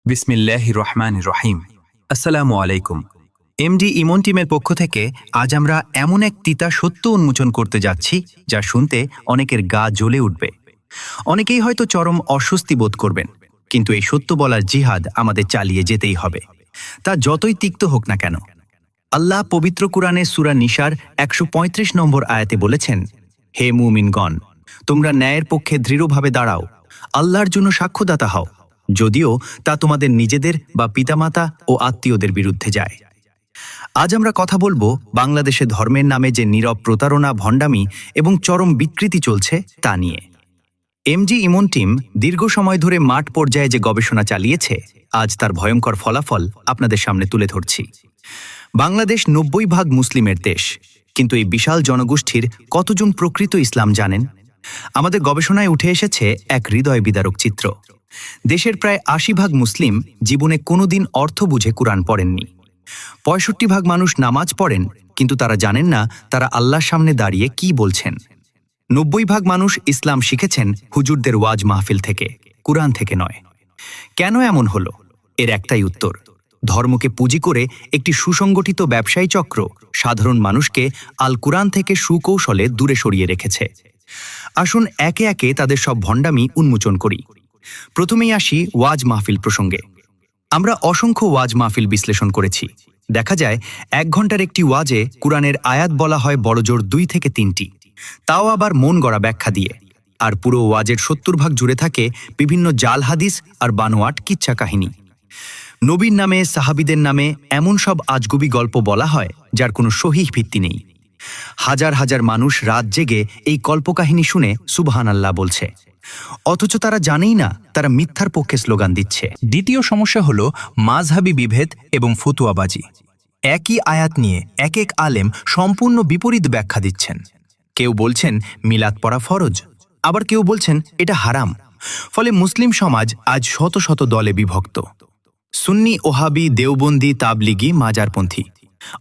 বিসমিল্লাহির রহমানির রহিম। আসসালামু আলাইকুম। এমডি ইমন টিমের পক্ষ থেকে আজ আমরা এমন এক তিতা সত্য উন্মোচন করতে যাচ্ছি যা শুনতে অনেকের গা জ্বলে উঠবে। অনেকেই হয়তো চরম অস্বস্তি বোধ করবেন, কিন্তু এই সত্য বলার জিহাদ আমাদের চালিয়ে যেতেই হবে, তা যতই তিক্ত হোক না কেন। আল্লাহ পবিত্র কুরআনে সূরা নিসার ১৩৫ নম্বর আয়াতে বলেছেন, হে মুমিনগণ, তোমরা ন্যায়ের পক্ষে দৃঢ়ভাবে দাঁড়াও, আল্লাহর জন্য সাক্ষ্যদাতা হও, যদিও তা তোমাদের নিজেদের বা পিতামাতা ও আত্মীয়দের বিরুদ্ধে যায়। আজ আমরা কথা বলবো বাংলাদেশে ধর্মের নামে যে নীরব প্রতারণা, ভণ্ডামি এবং চরম বিকৃতি চলছে তা নিয়ে। এমজি ইমন টিম দীর্ঘ সময় ধরে মাঠ পর্যায়ে যে গবেষণা চালিয়েছে, আজ তার ভয়ঙ্কর ফলাফল আপনাদের সামনে তুলে ধরছি। বাংলাদেশ ৯০% মুসলিমের দেশ, কিন্তু এই বিশাল জনগোষ্ঠীর কতজন প্রকৃত ইসলাম জানেন? আমাদের গবেষণায় উঠে এসেছে এক হৃদয় বিদারক চিত্র। দেশের প্রায় ৮০% মুসলিম জীবনে কোনোদিন অর্থ বুঝে কুরআন পড়েননি। ৬৫% মানুষ নামাজ পড়েন, কিন্তু তারা জানেন না তারা আল্লাহর সামনে দাঁড়িয়ে কি বলছেন। ৯০% মানুষ ইসলাম শিখেছেন হুজুরদের ওয়াজ মাহফিল থেকে, কুরআন থেকে নয়। কেন এমন হলো? এর একটাই উত্তর: ধর্মকে পুঁজি করে একটি সুসংগঠিত ব্যবসায়ী চক্র সাধারণ মানুষকে আল কুরআন থেকে সুকৌশলে দূরে সরিয়ে রেখেছে। আসুন একে একে তাদের সব ভণ্ডামি উন্মোচন করি। প্রথমেই আসি ওয়াজ মাহফিল প্রসঙ্গে। আমরা অসংখ্য ওয়াজ মাহফিল বিশ্লেষণ করেছি। দেখা যায় ১ ঘন্টার একটি ওয়াজে কুরআনের আয়াত বলা হয় বড়জোর ২ থেকে ৩টি, তাও আবার মন গড়া ব্যাখ্যা দিয়ে। আর পুরো ওয়াজের ৭০% জুড়ে থাকে বিভিন্ন জাল হাদিস আর বানোয়াট কিচ্ছা কাহিনী। নবীর নামে, সাহাবীদের নামে এমন সব আজগুবি গল্প বলা হয় যার কোনো সহিহ ভিত্তি নেই। হাজার হাজার মানুষ রাত জেগে এই কল্পকাহিনী শুনে সুবহানাল্লাহ বলছে, অথচ তারা জানেই না তারা মিথ্যার পক্ষে স্লোগান দিচ্ছে। দ্বিতীয় সমস্যা হলো মাযহাবী বিভেদ এবং ফতুয়াবাজি। একই আয়াত নিয়ে এক এক আলেম সম্পূর্ণ বিপরীত ব্যাখ্যা দিচ্ছেন। কেউ বলছেন মিলাদ পড়া ফরজ, আবার কেউ বলছেন এটা হারাম। ফলে মুসলিম সমাজ আজ শত শত দলে বিভক্ত: সুন্নি, ওহাবি, দেওবন্দি, তাবলিগি, মাজারপন্থী।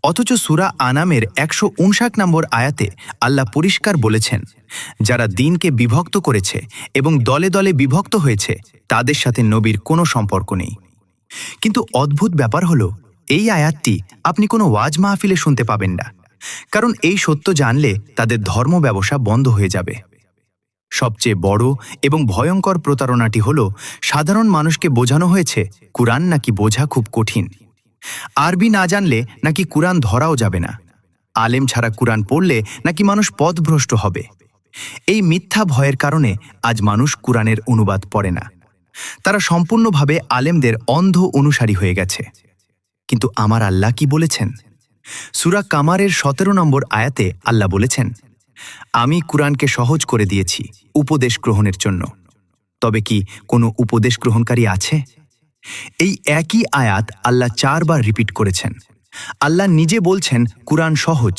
অথচ সূরা আনামের ১৫৯ নম্বর আয়াতে আল্লাহ পরিষ্কার বলেছেন, যারা দ্বীনকে বিভক্ত করেছে এবং দলে দলে বিভক্ত হয়েছে তাদের সাথে নবীর কোনো সম্পর্ক নেই। কিন্তু অদ্ভুত ব্যাপার হলো, এই আয়াতটি আপনি কোনো ওয়াজ মাহফিলে শুনতে পাবেন না, কারণ এই সত্য জানলে তাদের ধর্ম ব্যবসা বন্ধ হয়ে যাবে। সবচেয়ে বড় এবং ভয়ঙ্কর প্রতারণাটি হলো, সাধারণ মানুষকে বোঝানো হয়েছে কুরআন নাকি বোঝা খুব কঠিন। আরবি না জানলে নাকি কুরআন ধরাও যাবে না। আলেম ছাড়া কুরআন পড়লে নাকি মানুষ পথভ্রষ্ট হবে। এই মিথ্যা ভয়ের কারণে আজ মানুষ কুরআনের অনুবাদ পড়ে না। তারা সম্পূর্ণভাবে আলেমদের অন্ধ অনুসারী হয়ে গেছে। কিন্তু আমার আল্লাহ কি বলেছেন? সূরা কামারের ১৭ নম্বর আয়াতে আল্লাহ বলেছেন, আমি কুরআনকে সহজ করে দিয়েছি উপদেশ গ্রহণের জন্য। তবে কি কোনো উপদেশ গ্রহণকারী আছে? এই একই আয়াত আল্লাহ ৪ বার রিপিট করেছেন। আল্লাহ নিজে বলছেন কুরআন সহজ,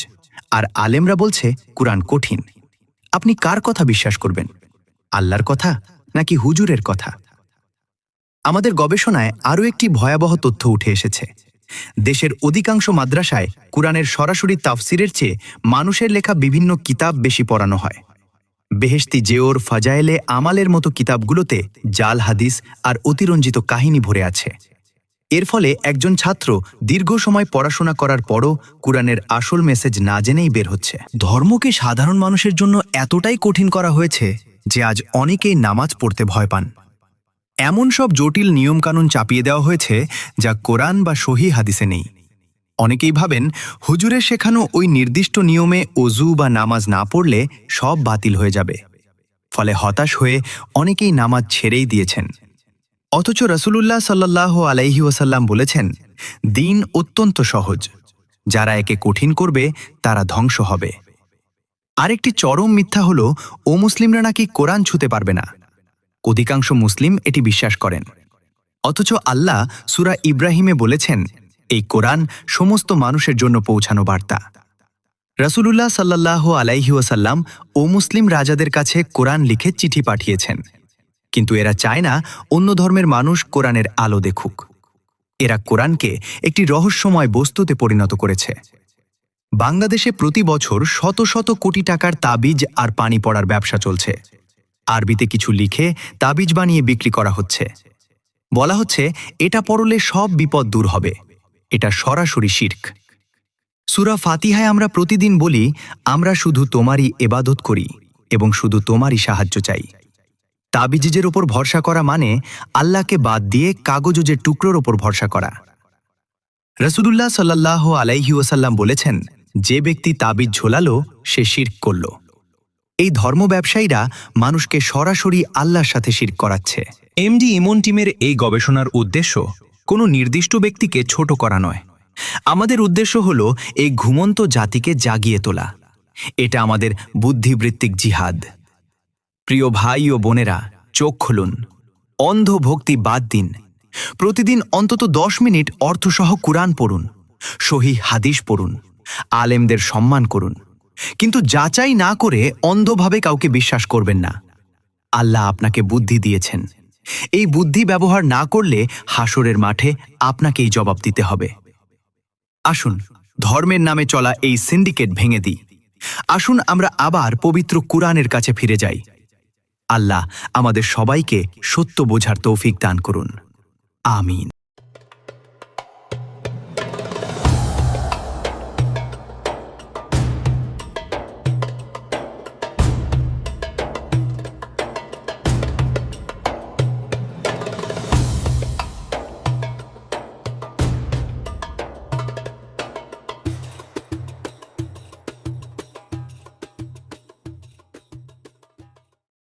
আর আলেমরা বলছে কুরআন কঠিন। আপনি কার কথা বিশ্বাস করবেন? আল্লাহর কথা নাকি হুজুরের কথা? আমাদের গবেষণায় আরও একটি ভয়াবহ তথ্য উঠে এসেছে। দেশের অধিকাংশ মাদ্রাসায় কুরআনের সরাসরি তাফসিরের চেয়ে মানুষের লেখা বিভিন্ন কিতাব বেশি পড়ানো হয়। বেহেশতি জেওর, ফাজায়েলে আমালের মতো কিতাবগুলোতে জাল হাদিস আর অতিরঞ্জিত কাহিনী ভরে আছে। এর ফলে একজন ছাত্র দীর্ঘ সময় পড়াশোনা করার পরও কুরআনের আসল মেসেজ না জেনেই বের হচ্ছে। ধর্মকে সাধারণ মানুষের জন্য এতটাই কঠিন করা হয়েছে যে আজ অনেকেই নামাজ পড়তে ভয় পান। এমন সব জটিল নিয়মকানুন চাপিয়ে দেওয়া হয়েছে যা কোরআন বা সহিহ হাদিসে নেই। অনেকেই ভাবেন হুজুরের শেখানো ওই নির্দিষ্ট নিয়মে ওযু বা নামাজ না পড়লে সব বাতিল হয়ে যাবে। ফলে হতাশ হয়ে অনেকেই নামাজ ছেড়েই দিয়েছেন। অথচ রাসূলুল্লাহ সাল্লাল্লাহু আলাইহি ওয়াসাল্লাম বলেছেন, দ্বীন অত্যন্ত সহজ, যারা একে কঠিন করবে তারা ধ্বংস হবে। আরেকটি চরম মিথ্যা হলো মুসলিমরা নাকি কোরআন ছুঁতে পারবে না। অধিকাংশ মুসলিম এটি বিশ্বাস করেন। অথচ আল্লাহ সূরা ইব্রাহিমে বলেছেন, এই কোরআন সমস্ত মানুষের জন্য পৌঁছানো বার্তা। রাসূলুল্লাহ সাল্লাল্লাহু আলাইহি ওয়াসাল্লাম মুসলিম রাজাদের কাছে কোরআন লিখে চিঠি পাঠিয়েছেন, কিন্তু এরা চায় না অন্য ধর্মের মানুষ কোরআনের আলো দেখুক। এরা কোরআনকে একটি রহস্যময় বস্তুতে পরিণত করেছে। বাংলাদেশে প্রতি বছর শত শত কোটি টাকার তাবিজ আর পানি পড়ার ব্যবসা চলছে। আরবিতে কিছু লিখে তাবিজ বানিয়ে বিক্রি করা হচ্ছে। বলা হচ্ছে এটা পড়লে সব বিপদ দূর হবে। এটা সরাসরি শিরক। সূরা ফাতিহায় আমরা প্রতিদিন বলি, আমরা শুধু তোমারই ইবাদত করি এবং শুধু তোমারই সাহায্য চাই। তাবিজের ওপর ভরসা করা মানে আল্লাহকে বাদ দিয়ে কাগজের টুকরোর ওপর ভরসা করা। রাসূলুল্লাহ সাল্লাল্লাহু আলাইহি ওয়াসাল্লাম বলেছেন, যে ব্যক্তি তাবিজ ঝোলালো সে শিরক করল। এই ধর্ম ব্যবসায়ীরা মানুষকে সরাসরি আল্লাহর সাথে শিরক করাচ্ছে। এমডি ইমন টিমের এই গবেষণার উদ্দেশ্য কোনো নির্দিষ্ট ব্যক্তিকে ছোট করা নয়। আমাদের উদ্দেশ্য হল এই ঘুমন্ত জাতিকে জাগিয়ে তোলা। এটা আমাদের বুদ্ধিবৃত্তিক জিহাদ। প্রিয় ভাই ও বোনেরা, চোখ খুলুন, অন্ধ ভক্তি বাদ দিন। প্রতিদিন অন্তত 10 মিনিট অর্থসহ কুরআন পড়ুন, সহিহ হাদিস পড়ুন, আলেমদের সম্মান করুন, কিন্তু যাচাই না করে অন্ধভাবে কাউকে বিশ্বাস করবেন না। আল্লাহ আপনাকে বুদ্ধি দিয়েছেন। এই বুদ্ধি ব্যবহার না করলে হাসরের মাঠে আপনাকেই জবাব দিতে হবে। আসুন ধর্মের নামে চলা এই সিন্ডিকেট ভেঙে দিই। আসুন আমরা আবার পবিত্র কুরআনের কাছে ফিরে যাই। আল্লাহ আমাদের সবাইকে সত্য বোঝার তৌফিক দান করুন। আমিন।